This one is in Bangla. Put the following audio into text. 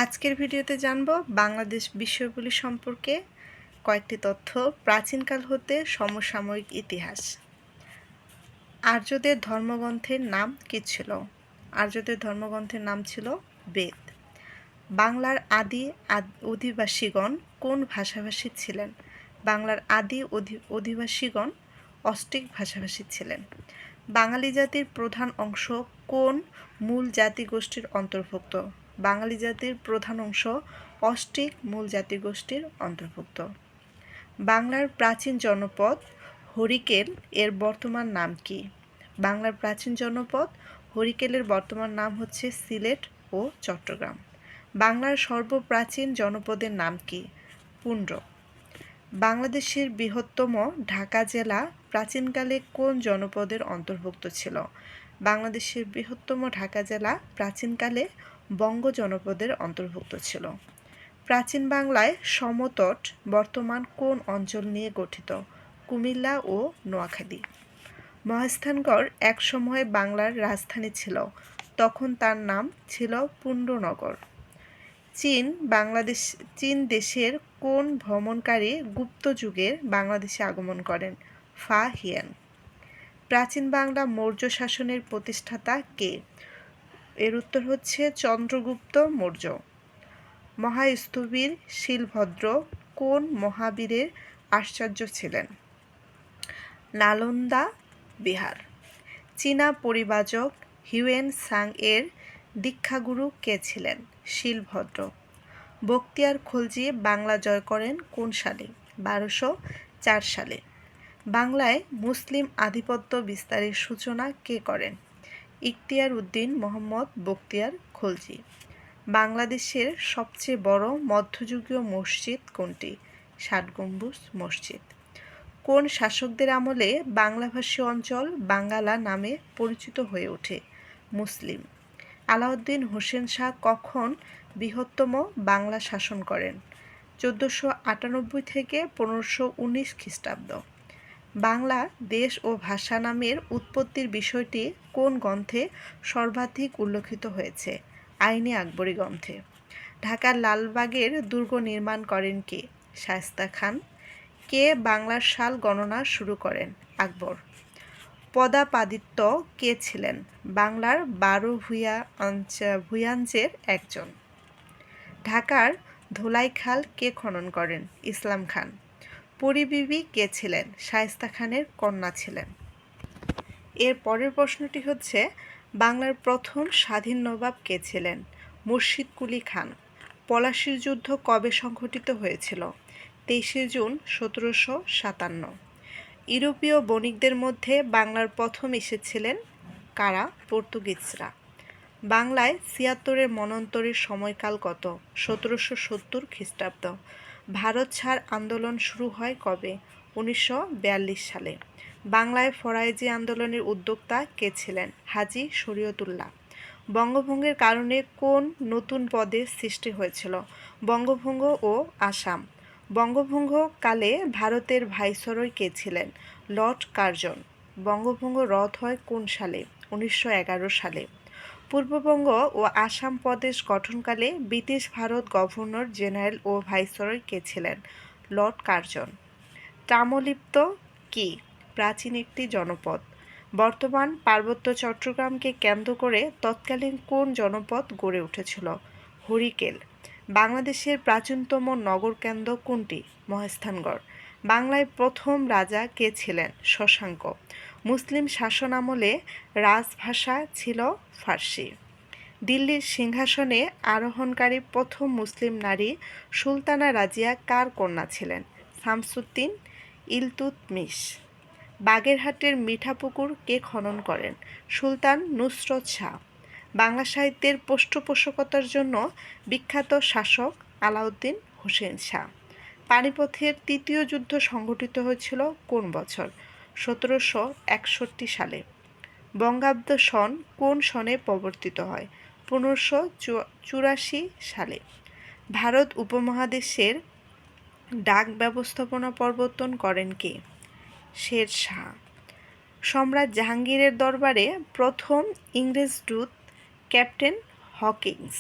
আজকের ভিডিওতে জানব বাংলাদেশ বিষয়গুলি সম্পর্কে কয়েকটি তথ্য। প্রাচীনকাল হতে সমসাময়িক ইতিহাস। আর্যদের ধর্মগ্রন্থের নাম কী ছিল? আর্যদের ধর্মগ্রন্থের নাম ছিল বেদ। বাংলার আদি অধিবাসীগণ কোন ভাষাভাষী ছিলেন? বাংলার আদি অধিবাসীগণ অস্ট্রিক ভাষাভাষী ছিলেন। বাঙালি জাতির প্রধান অংশ কোন মূল জাতিগোষ্ঠীর অন্তর্ভুক্ত? বাঙালি জাতির প্রধান অংশ অস্ট্রিক মূল জাতিগোষ্ঠীর অন্তর্ভুক্ত। বাংলার প্রাচীন জনপদ হরিকেল এর বর্তমান নাম কি? বাংলার প্রাচীন জনপদ হরিকেলের বর্তমান নাম হচ্ছে সিলেট ও চট্টগ্রাম। বাংলার সর্বপ্রাচীন জনপদের নাম কি? পুন্ড্র। বাংলাদেশের বৃহত্তম ঢাকা জেলা প্রাচীনকালে কোন জনপদের অন্তর্ভুক্ত ছিল? বাংলাদেশের বৃহত্তম ঢাকা জেলা প্রাচীনকালে বঙ্গ জনপদের অন্তর্ভুক্ত ছিল। প্রাচীন বাংলায় সমতট বর্তমান কোন অঞ্চল নিয়ে গঠিত? কুমিল্লা ও নোয়াখালী। মহাস্থানগড় একসময় বাংলার রাজধানী ছিল, তখন তার নাম ছিল পুন্ড্রনগর। চীন দেশের কোন ভ্রমণকারী গুপ্ত যুগের বাংলাদেশে আগমন করেন? ফা হিয়েন। প্রাচীন বাংলা মৌর্য শাসনের প্রতিষ্ঠাতা কে? এর উত্তর হচ্ছে চন্দ্রগুপ্ত মৌর্য। মহাস্থবির শিলভদ্র কোন মহাবীরের আচার্য ছিলেন? নালন্দা বিহার। চীনা পরিব্রাজক হিউয়েন সাং এর দীক্ষাগুরু কে ছিলেন? শিলভদ্র। বখতিয়ার খলজি বাংলা জয় করেন কোন সালে? 1204 সালে। বাংলায় মুসলিম আধিপত্য বিস্তারের সূচনা কে করেন? ইখতিয়ার উদ্দিন মোহাম্মদ বখতিয়ার খলজি। বাংলাদেশের সবচেয়ে বড় মধ্যযুগীয় মসজিদ কোনটি? 7 গম্বুজ মসজিদ। কোন শাসকদের আমলে বাংলাভাষী অঞ্চল বাঙ্গালা নামে পরিচিত হয়ে ওঠে? মুসলিম। আলাউদ্দিন হোসেন শাহ কখন বৃহত্তম বাংলা শাসন করেন? 1498 থেকে 1519 খ্রিস্টাব্দ। বাংলা দেশ ও ভাষা নামের উৎপত্তির বিষয়টি কোন গ্রন্থে সর্বাধিক উল্লেখিত হয়েছে? আইনে আকবরী গ্রন্থে। ঢাকার লালবাগের দুর্গ নির্মাণ করেন কে? শায়েস্তা খান। কে বাংলার সাল গণনা শুরু করেন? আকবর। পদাপাদিত্য কে ছিলেন? বাংলার 12 ভূঁইয়াঞ্চের একজন। ঢাকার ধোলাইখাল কে খনন করেন? ইসলাম খান। পরিবিবি কে ছিলেন? শায়েস্তা খানের কন্যা ছিলেন। এর পরের প্রশ্নটি হচ্ছে, বাংলার প্রথম স্বাধীন নবাব কে ছিলেন? মুর্শিদ কুলি খান। পলাশীর যুদ্ধ কবে সংঘটিত হয়েছিল? 23 জুন 1757। ইউরোপীয় বণিকদের মধ্যে বাংলার প্রথম এসেছিলেন কারা? পর্তুগিজরা। বাংলায় 76-এর মন্বন্তরের সময়কাল কত? 1770 খ্রিস্টাব্দ। ভারত ছাড় আন্দোলন শুরু হয় কবে? 1942 সালে। বাংলায় ফরায়েজি আন্দোলনের উদ্যোক্তা কে ছিলেন? হাজী শরীয়তুল্লাহ। বঙ্গভঙ্গের কারণে কোন নতুন পদের সৃষ্টি হয়েছিল? বঙ্গভঙ্গ ও আসাম। বঙ্গভঙ্গ কালে ভারতের ভাইসরয় কে ছিলেন? Lord Curzon. বঙ্গভঙ্গ রদ হয় কোন সালে? 1911 সালে। পূর্ববঙ্গ ও আসাম প্রদেশ গঠনকালে ব্রিটিশ ভারত গভর্নর জেনারেল ও ভাইসরয় কে ছিলেন? Lord Curzon. তাম্রলিপ্ত কি? প্রাচীন একটি জনপদ। বর্তমান পার্বত্য চট্টগ্রামকে কেন্দ্র করে তৎকালীন কোন জনপদ গড়ে উঠেছিল? হরিকেল। বাংলাদেশের প্রাচীনতম নগর কেন্দ্র কোনটি? মহাস্থানগড়। বাংলায় প্রথম রাজা কে ছিলেন? শশাঙ্ক। মুসলিম শাসন আমলে রাজভাষা ছিল ফার্সি। দিল্লির সিংহাসনে আরোহণকারী প্রথম মুসলিম নারী সুলতানা রাজিয়া কার কন্যা ছিলেন? শামসুদ্দিন ইলতুৎমিশ। বাগেরহাটের মিঠাপুকুর কে খনন করেন? সুলতান নুসরত শাহ। বাংলা সাহিত্যের পৃষ্ঠপোষকতার জন্য বিখ্যাত শাসক আলাউদ্দিন হোসেন শাহ। পানিপথের তৃতীয় যুদ্ধ সংঘটিত হয়েছিল কোন বছর? 1761 সালে। বঙ্গাব্দ সন কোন সনে প্রবর্তিত হয়? 1584 সালে। ভারত উপমহাদেশের ডাক ব্যবস্থাপনা প্রবর্তন করেন কে? শের শাহ। সম্রাট জাহাঙ্গীরের দরবারে প্রথম ইংরেজ দূত ক্যাপ্টেন হকিন্স।